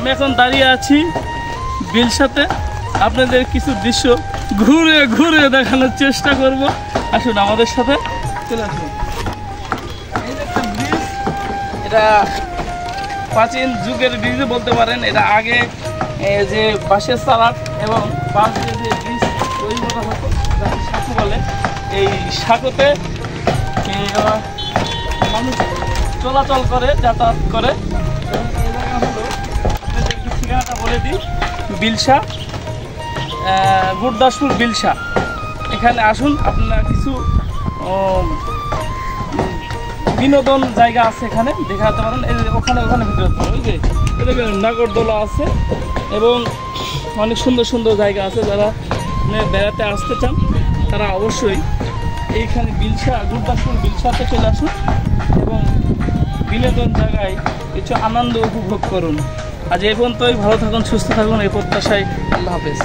আমি এখন দাঁড়িয়ে আছি বিলসাতে। আপনাদের কিছু দৃশ্য ঘুরে ঘুরে দেখানোর চেষ্টা করব। আসুন আমাদের সাথে চলে আসুন। এই যে একটা ব্রিজ, এটা প্রাচীন যুগের ব্রিজ বলতে পারেন। এটা আগে যে বাঁশের চালাট এবং বাঁশ দিয়ে যে ব্রিজ তৈরি করা হতো, যাকে সাঁকো বলে, এই সাঁকোতে মানুষ চলাচল করে, যাতায়াত করে। এবং এই জায়গা হলো, একটু ঠিকানাটা বলে দিই, বিলসা, গুরদাসপুর বিলসা। এখানে আসুন, আপনারা কিছু বিনোদন জায়গা আছে এখানে দেখাতে পারেন। ওখানে ভিতরে ওই যে নাগরদোলা আছে এবং অনেক সুন্দর সুন্দর জায়গা আছে। যারা বেড়াতে আসতে চান তারা অবশ্যই এইখানে বিলসা, গুরদাসপুর বিলসাতে চলে আসুন এবং বিনোদন জায়গায় কিছু আনন্দ উপভোগ করুন। আজ এই পর্যন্তই। ভালো থাকুন, সুস্থ থাকুন, এই প্রত্যাশায়। আল্লাহ হাফেজ।